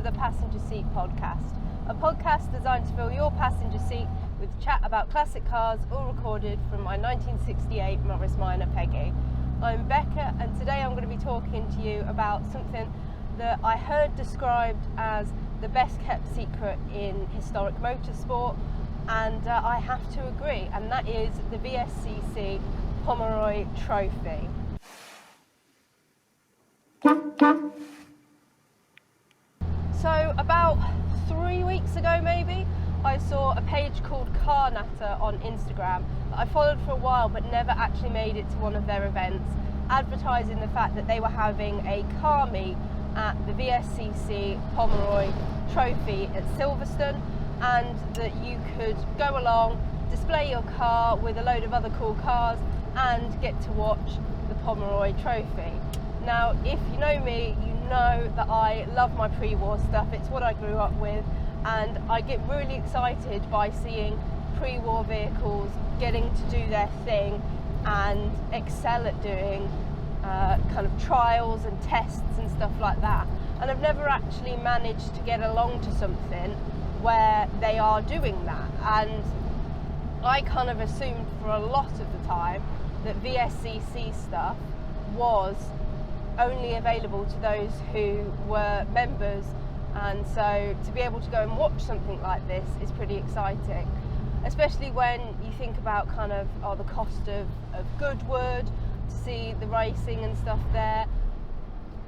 to the Passenger Seat Podcast, a podcast designed to fill your passenger seat with chat about classic cars, all recorded from my 1968 Morris Minor Peggy. I'm Becca, and today I'm going to be talking to you about something that I heard described as the best kept secret in historic motorsport, and I have to agree, and that is the VSCC Pomeroy Trophy. So about 3 weeks ago maybe, I saw a page called Carnatter on Instagram that I followed for a while but never actually made it to one of their events, advertising the fact that they were having a car meet at the VSCC Pomeroy Trophy at Silverstone, and that you could go along, display your car with a load of other cool cars and get to watch the Pomeroy Trophy. Now, if you know me, you know that I love my pre-war stuff. It's what I grew up with, and I get really excited by seeing pre-war vehicles getting to do their thing and excel at doing kind of trials and tests and stuff like that. And I've never actually managed to get along to something where they are doing that, and I kind of assumed for a lot of the time that VSCC stuff was only available to those who were members, and so to be able to go and watch something like this is pretty exciting, especially when you think about kind of the cost of Goodwood to see the racing and stuff there.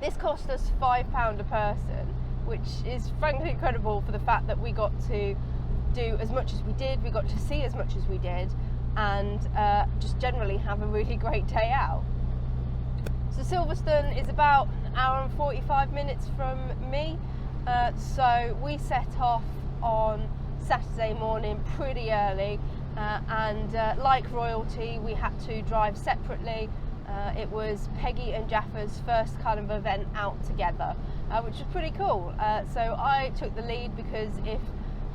This cost us £5 a person, which is frankly incredible for the fact that we got to do as much as we did, we got to see as much as we did, and just generally have a really great day out. So Silverstone is about an hour and 45 minutes from me, so we set off on Saturday morning pretty early, and like royalty we had to drive separately. It was Peggy and Jaffa's first kind of event out together, which was pretty cool. So I took the lead because if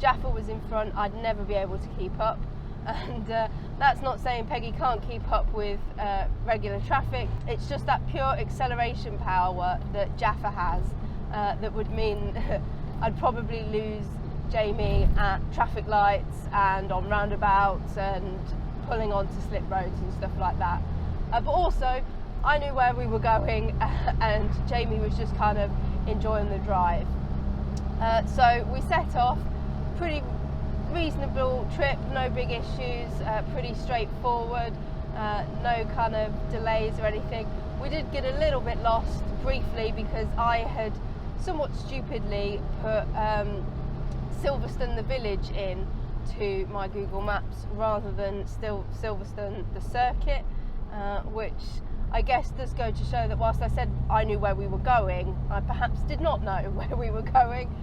Jaffa was in front, I'd never be able to keep up. And that's not saying Peggy can't keep up with regular traffic. It's just that pure acceleration power that Jaffa has that would mean I'd probably lose Jamie at traffic lights and on roundabouts and pulling onto slip roads and stuff like that. But also, I knew where we were going, and Jamie was just kind of enjoying the drive. So we set off, pretty reasonable trip, no big issues, pretty straightforward, no kind of delays or anything. We did get a little bit lost briefly because I had somewhat stupidly put Silverstone the village in to my Google Maps rather than still Silverstone the circuit, which I guess does go to show that whilst I said I knew where we were going, I perhaps did not know where we were going.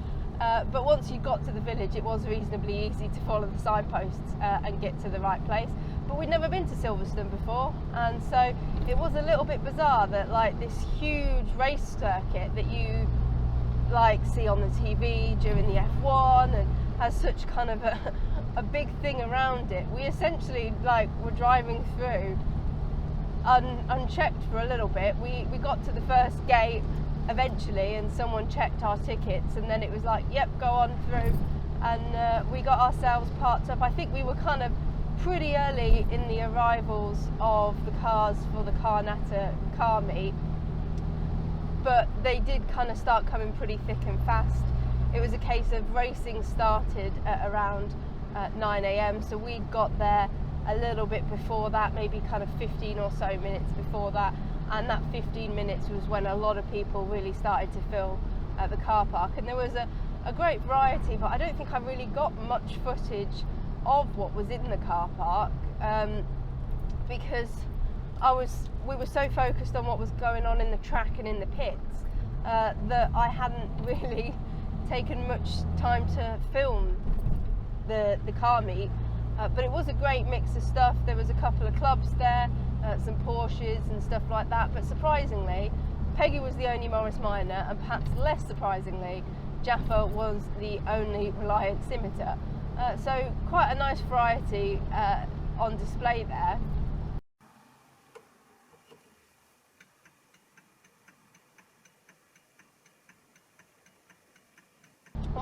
But once you got to the village, it was reasonably easy to follow the signposts and get to the right place. But we'd never been to Silverstone before, and so it was a little bit bizarre that like this huge race circuit that you like see on the TV during the F1 and has such kind of a big thing around it. We essentially like were driving through unchecked for a little bit. We got to the first gate eventually, and someone checked our tickets, and then it was like, yep, go on through, and we got ourselves parked up. I think we were kind of pretty early in the arrivals of the cars for the Carnatter car meet, but they did kind of start coming pretty thick and fast. It was a case of racing started at around 9 a.m, so we got there a little bit before that, maybe kind of 15 or so minutes before that, and that 15 minutes was when a lot of people really started to fill the car park, and there was a great variety, but I don't think I really got much footage of what was in the car park because we were so focused on what was going on in the track and in the pits that I hadn't really taken much time to film the car meet. But it was a great mix of stuff. There was a couple of clubs there, some Porsches and stuff like that, but surprisingly Peggy was the only Morris Minor, and perhaps less surprisingly Jaffa was the only Reliant Scimitar. So quite a nice variety on display there.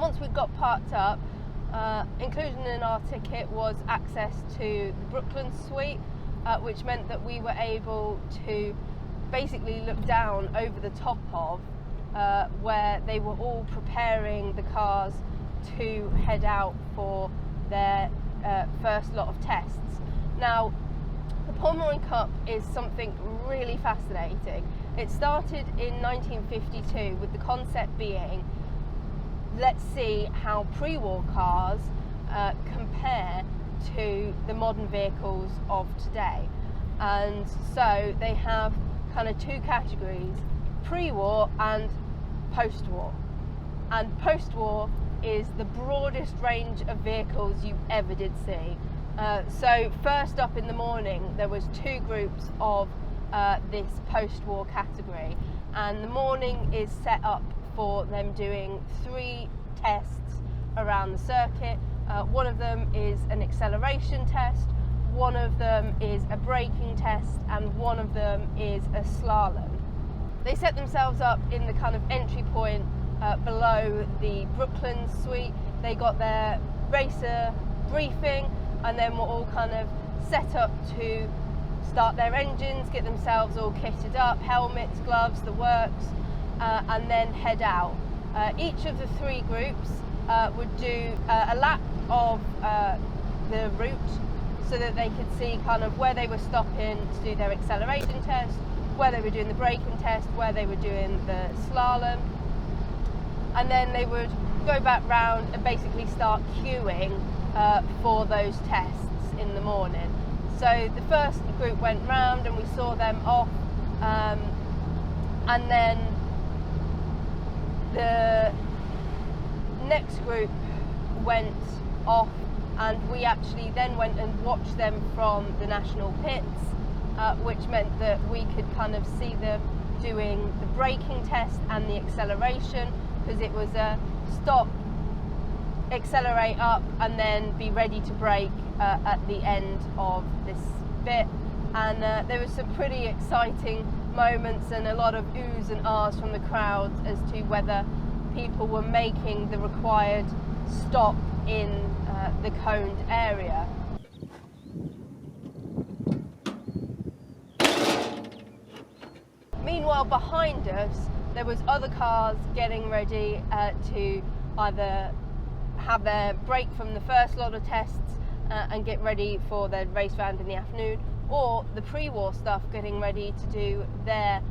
once we got parked up, included in our ticket was access to the Brooklyn suite, which meant that we were able to basically look down over the top of where they were all preparing the cars to head out for their first lot of tests. Now, the Pomeroy Cup is something really fascinating. It started in 1952 with the concept being, let's see how pre-war cars compare to the modern vehicles of today. And so they have kind of two categories, pre-war and post-war. And post-war is the broadest range of vehicles you ever did see. So first up in the morning, there was two groups of this post-war category, and the morning is set up for them doing 3 tests around the circuit. One of them is an acceleration test, one of them is a braking test, and one of them is a slalom. They set themselves up in the kind of entry point below the Brooklyn suite. They got their racer briefing, and then were all kind of set up to start their engines, get themselves all kitted up, helmets, gloves, the works, and then head out. Each of the 3 groups would do a lap of the route so that they could see kind of where they were stopping to do their acceleration test, where they were doing the braking test, where they were doing the slalom, and then they would go back round and basically start queuing for those tests in the morning. So the first group went round and we saw them off, and then the next group went off, and we actually then went and watched them from the national pits, which meant that we could kind of see them doing the braking test and the acceleration, because it was a stop, accelerate up, and then be ready to brake at the end of this bit. And there was some pretty exciting moments and a lot of oohs and ahs from the crowd as to whether people were making the required stop in the coned area. Meanwhile, behind us there was other cars getting ready to either have their break from the first lot of tests and get ready for their race round in the afternoon, or the pre-war stuff getting ready to do their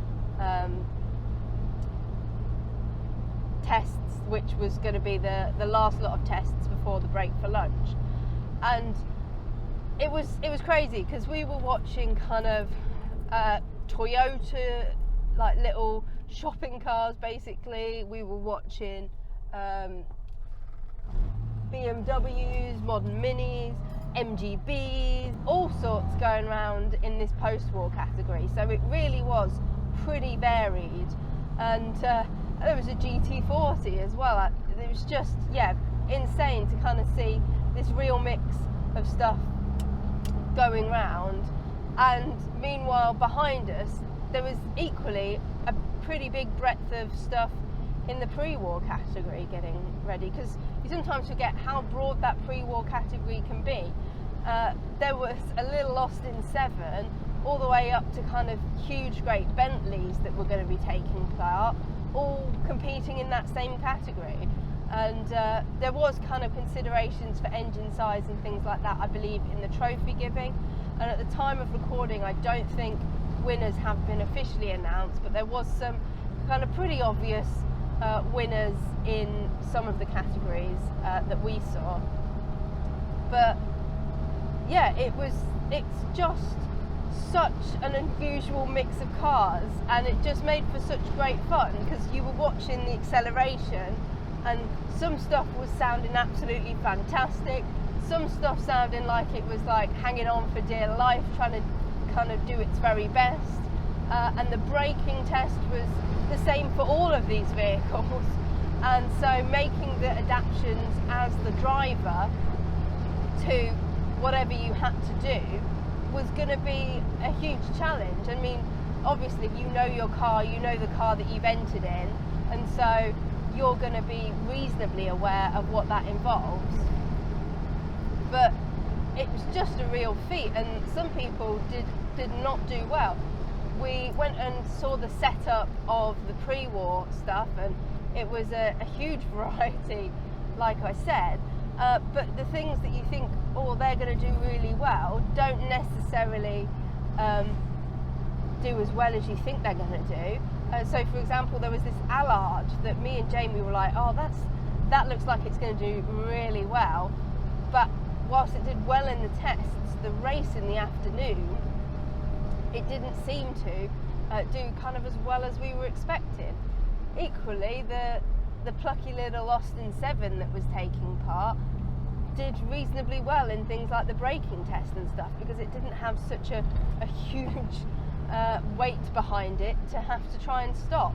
tests, which was going to be the last lot of tests before the break for lunch. And it was crazy, because we were watching kind of Toyota, like little shopping cars basically. We were watching BMWs, modern minis, MGBs, all sorts going around in this post-war category. So it really was pretty varied. And there was a GT40 as well. It was just, yeah, insane to kind of see this real mix of stuff going round. And meanwhile, behind us, there was equally a pretty big breadth of stuff in the pre-war category getting ready, because you sometimes forget how broad that pre-war category can be. There was a little Lost in 7 all the way up to kind of huge great Bentleys that were going to be taking part, all competing in that same category. And there was kind of considerations for engine size and things like that, I believe, in the trophy giving. And at the time of recording, I don't think winners have been officially announced, but there was some kind of pretty obvious winners in some of the categories that we saw. But yeah, it's just such an unusual mix of cars, and it just made for such great fun, because you were watching the acceleration and some stuff was sounding absolutely fantastic, some stuff sounding like it was like hanging on for dear life, trying to kind of do its very best, and the braking test was the same for all of these vehicles. And so making the adaptations as the driver to whatever you had to do was going to be a huge challenge. I mean, obviously you know your car, you know the car that you've entered in, and so you're going to be reasonably aware of what that involves. But it was just a real feat, and some people did not do well. We went and saw the setup of the pre-war stuff, and it was a huge variety, like I said. But the things that you think, oh, they're going to do really well, don't necessarily do as well as you think they're going to do. So, for example, there was this Allard that me and Jamie were like, oh, that looks like it's going to do really well. But whilst it did well in the tests, the race in the afternoon, it didn't seem to do kind of as well as we were expecting. Equally, the plucky little Austin 7 that was taking part did reasonably well in things like the braking test and stuff, because it didn't have such a huge weight behind it to have to try and stop.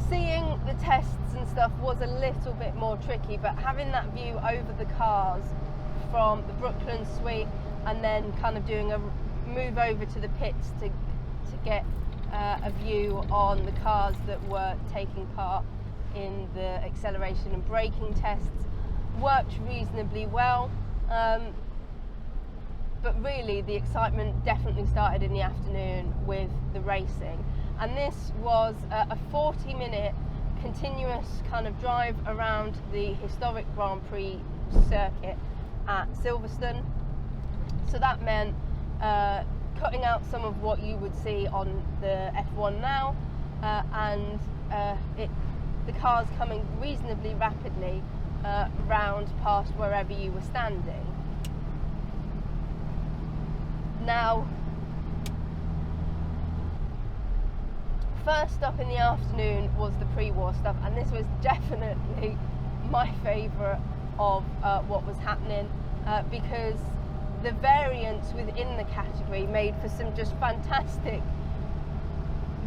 Seeing the tests and stuff was a little bit more tricky, but having that view over the cars from the Brooklyn suite and then kind of doing a move over to the pits to get a view on the cars that were taking part in the acceleration and braking tests worked reasonably well. But really the excitement definitely started in the afternoon with the racing. And this was a 40-minute continuous kind of drive around the historic Grand Prix circuit at Silverstone. So that meant cutting out some of what you would see on the F1 now, and the cars coming reasonably rapidly round past wherever you were standing. Now, first up in the afternoon was the pre-war stuff, and this was definitely my favourite of what was happening, because the variance within the category made for some just fantastic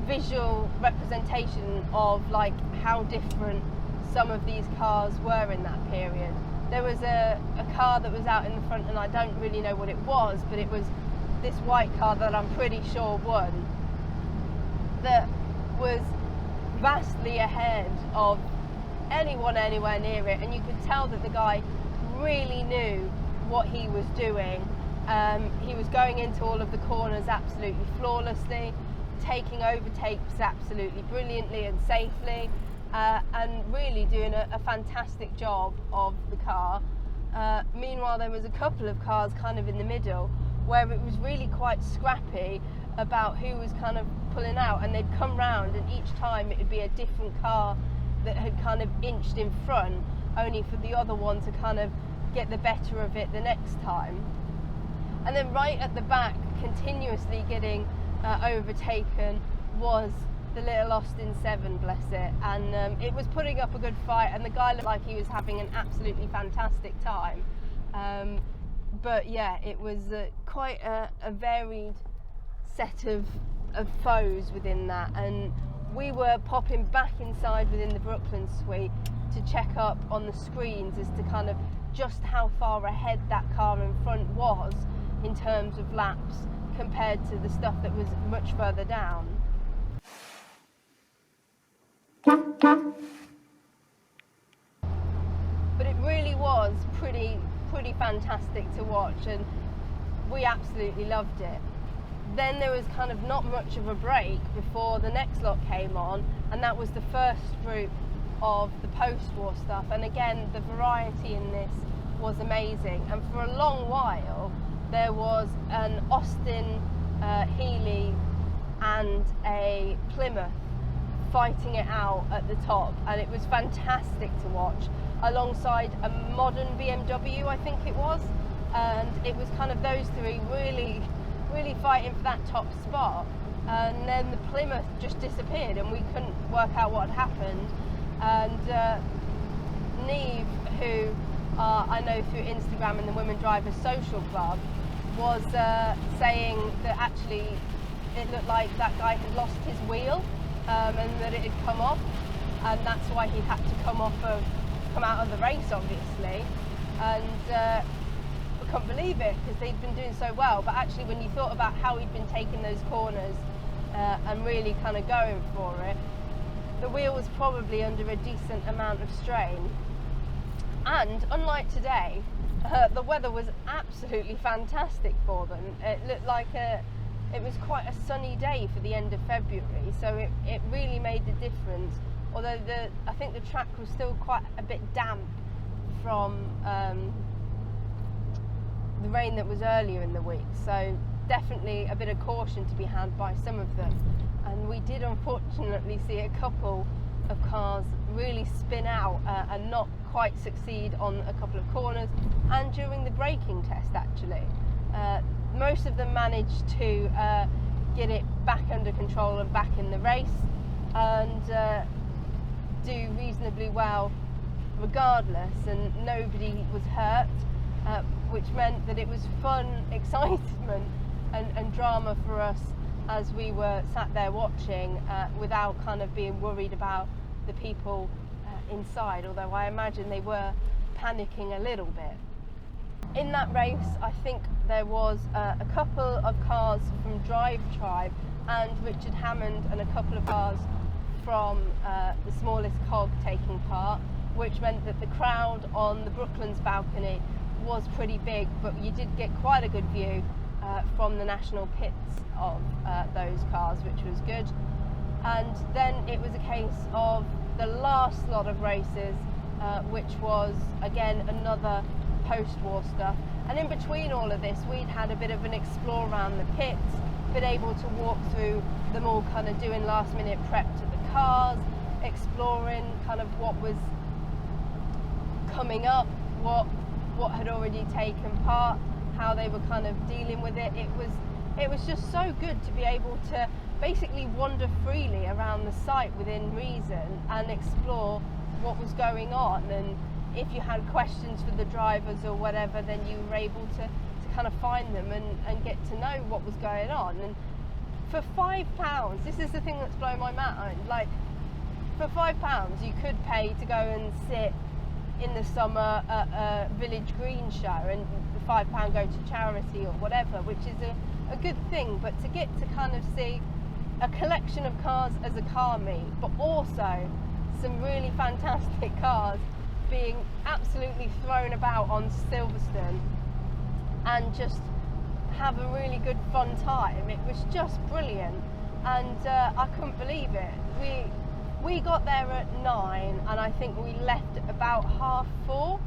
visual representation of like how different some of these cars were in that period. There was a car that was out in the front, and I don't really know what it was, but it was this white car that I'm pretty sure won, that was vastly ahead of anyone anywhere near it, and you could tell that the guy really knew what he was doing. He was going into all of the corners absolutely flawlessly, taking overtakes absolutely brilliantly and safely, and really doing a fantastic job of the car. Meanwhile, there was a couple of cars kind of in the middle where it was really quite scrappy about who was kind of pulling out, and they'd come round and each time it would be a different car that had kind of inched in front, only for the other one to kind of get the better of it the next time. And then right at the back, continuously getting overtaken, was the little Austin 7, bless it, and it was putting up a good fight, and the guy looked like he was having an absolutely fantastic time. But yeah, it was quite a varied set of foes within that, and we were popping back inside within the Brooklyn suite to check up on the screens as to kind of just how far ahead that car in front was in terms of laps compared to the stuff that was much further down. But it really was pretty fantastic to watch, and we absolutely loved it. Then there was kind of not much of a break before the next lot came on, and that was the first group of the post-war stuff, and again the variety in this was amazing. And for a long while there was an Austin Healey and a Plymouth fighting it out at the top, and it was fantastic to watch, alongside a modern BMW, I think it was, and it was kind of those three really fighting for that top spot. And then the Plymouth just disappeared and we couldn't work out what had happened, and Neve, who I know through Instagram and the Women Drivers Social Club, was saying that actually it looked like that guy had lost his wheel, and that it had come off, and that's why he had to come out of the race, obviously. And couldn't believe it because they'd been doing so well, but actually when you thought about how he'd been taking those corners and really kind of going for it, the wheel was probably under a decent amount of strain. And unlike today, the weather was absolutely fantastic for them. It looked like it was quite a sunny day for the end of February, so it really made the difference. Although I think the track was still quite a bit damp from the rain that was earlier in the week, so definitely a bit of caution to be had by some of them. And we did unfortunately see a couple of cars really spin out and not quite succeed on a couple of corners, and during the braking test actually. Most of them managed to get it back under control and back in the race and do reasonably well regardless, and nobody was hurt, which meant that it was fun, excitement and drama for us as we were sat there watching without kind of being worried about the people inside, although I imagine they were panicking a little bit. In that race, I think there was a couple of cars from Drive Tribe and Richard Hammond and a couple of cars from the smallest cog taking part, which meant that the crowd on the Brooklands balcony was pretty big, but you did get quite a good view from the national pits of those cars, which was good. And then it was a case of the last lot of races, which was again another post-war stuff. And in between all of this, we'd had a bit of an explore around the pits, been able to walk through them all, kind of doing last minute prep to the cars, exploring kind of what was coming up, what had already taken part, how they were kind of dealing with it. It was just so good to be able to basically wander freely around the site within reason and explore what was going on. And if you had questions for the drivers or whatever, then you were able to kind of find them and get to know what was going on. And for £5, this is the thing that's blown my mind, like for £5 you could pay to go and sit in the summer at a village green show, and the £5 go to charity or whatever, which is a good thing. But to get to kind of see a collection of cars as a car meet, but also some really fantastic cars being absolutely thrown about on Silverstone, and just have a really good fun time. It was just brilliant, and I couldn't believe it. We got there at 9 and I think we left about 4:30,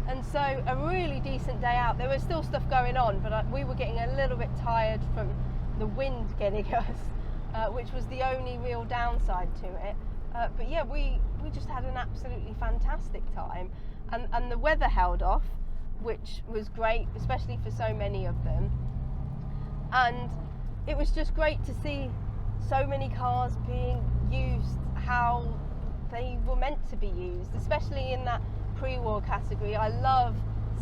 and so a really decent day out. There was still stuff going on, but we were getting a little bit tired from the wind getting us, which was the only real downside to it. But yeah, we just had an absolutely fantastic time, and the weather held off, which was great, especially for so many of them. And it was just great to see so many cars being used how they were meant to be used, especially in that pre-war category. I love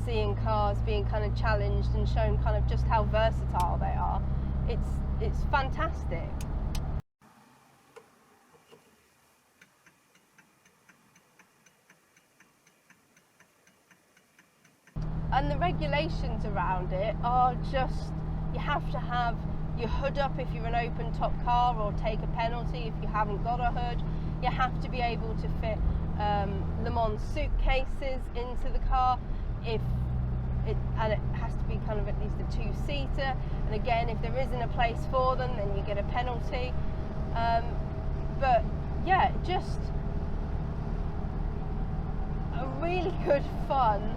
seeing cars being kind of challenged and shown kind of just how versatile they are. It's fantastic. And the regulations around it are just, you have to have your hood up if you're an open top car, or take a penalty if you haven't got a hood. You have to be able to fit Le Mans suitcases into the car, and it has to be kind of at least a 2-seater. And again, if there isn't a place for them, then you get a penalty. But yeah, just a really good fun,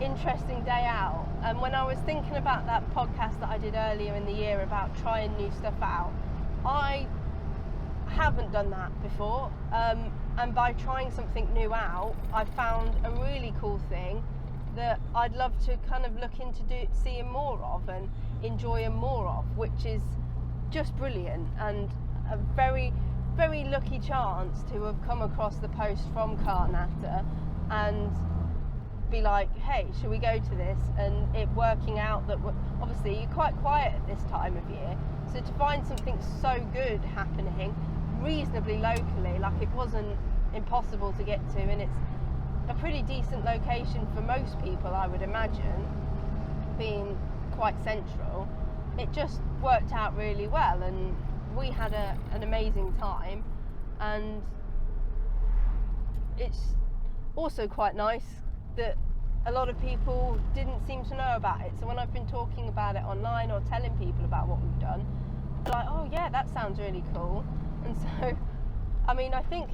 interesting day out. And when I was thinking about that podcast that I did earlier in the year about trying new stuff out, I haven't done that before, and by trying something new out, I found a really cool thing that I'd love to kind of look into seeing more of and enjoying more of, which is just brilliant, and a very, very lucky chance to have come across the post from Carnatter and be like, hey, should we go to this? And it working out that obviously you're quite quiet at this time of year, so to find something so good happening reasonably locally, like it wasn't impossible to get to, and it's a pretty decent location for most people, I would imagine. being quite central, it just worked out really well, and we had an amazing time. And it's also quite nice that a lot of people didn't seem to know about it. So when I've been talking about it online or telling people about what we've done, they're like, oh yeah, that sounds really cool. And so, I mean, I think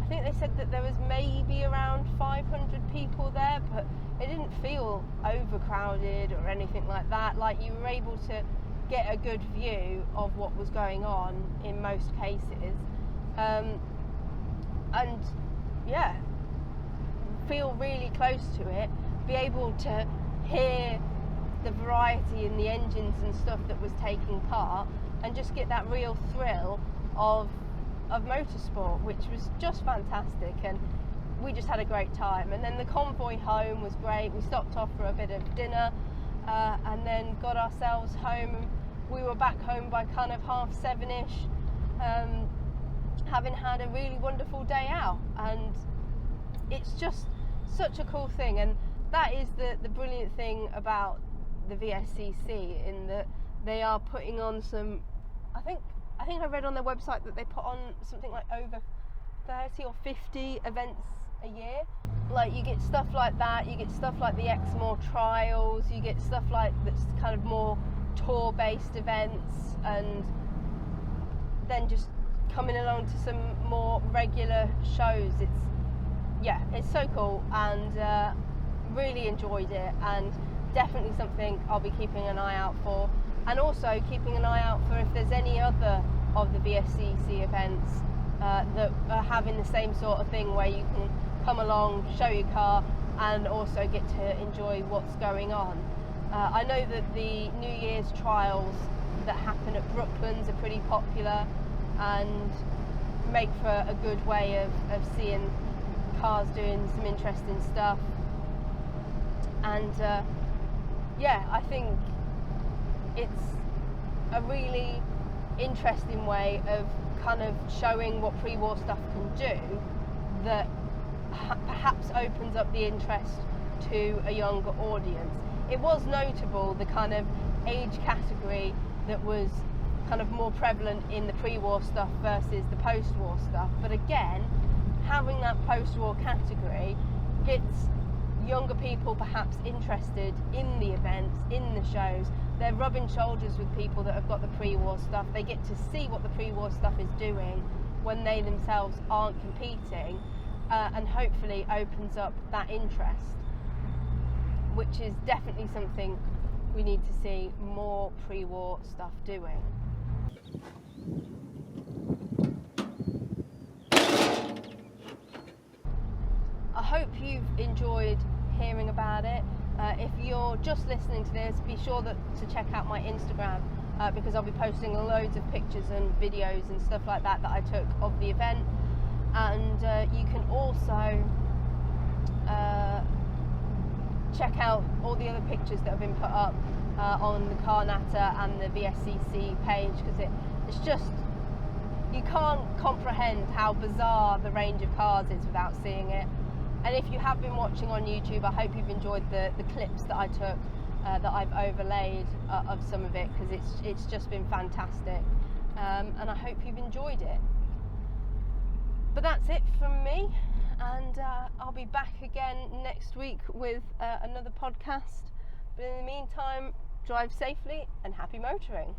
they said that there was maybe around 500 people there, but it didn't feel overcrowded or anything like that. Like, you were able to get a good view of what was going on in most cases. And yeah, feel really close to it, be able to hear the variety in the engines and stuff that was taking part, and just get that real thrill of motorsport, which was just fantastic. And we just had a great time. And then the convoy home was great. We stopped off for a bit of dinner, and then got ourselves home, and we were back home by kind of 7:30ish, having had a really wonderful day out. And it's just such a cool thing, and that is the brilliant thing about the VSCC, in that they are putting on some, I think I read on their website that they put on something like over 30 or 50 events a year. Like, you get stuff like that, you get stuff like the Exmoor trials, you get stuff like that's kind of more tour based events, and then just coming along to some more regular shows. It's so cool, and really enjoyed it, and definitely something I'll be keeping an eye out for, and also keeping an eye out for if there's any other of the VSCC events that are having the same sort of thing, where you can come along, show your car, and also get to enjoy what's going on. I know that the New Year's trials that happen at Brooklands are pretty popular and make for a good way of seeing cars doing some interesting stuff. And I think it's a really interesting way of kind of showing what pre-war stuff can do, that perhaps opens up the interest to a younger audience. It was notable, the kind of age category that was kind of more prevalent in the pre-war stuff versus the post-war stuff. But again, having that post-war category gets younger people perhaps interested in the events, in the shows. They're rubbing shoulders with people that have got the pre-war stuff. They get to see what the pre-war stuff is doing when they themselves aren't competing, and hopefully opens up that interest, which is definitely something we need to see more pre-war stuff doing. I hope you've enjoyed hearing about it. If you're just listening to this, be sure to check out my Instagram, because I'll be posting loads of pictures and videos and stuff like that I took of the event. And you can also check out all the other pictures that have been put up on the Carnatter and the VSCC page, because it's just, you can't comprehend how bizarre the range of cars is without seeing it. And if you have been watching on YouTube, I hope you've enjoyed the clips that I took, that I've overlaid of some of it, because it's just been fantastic, and I hope you've enjoyed it. But that's it from me, and I'll be back again next week with another podcast. But in the meantime, drive safely and happy motoring.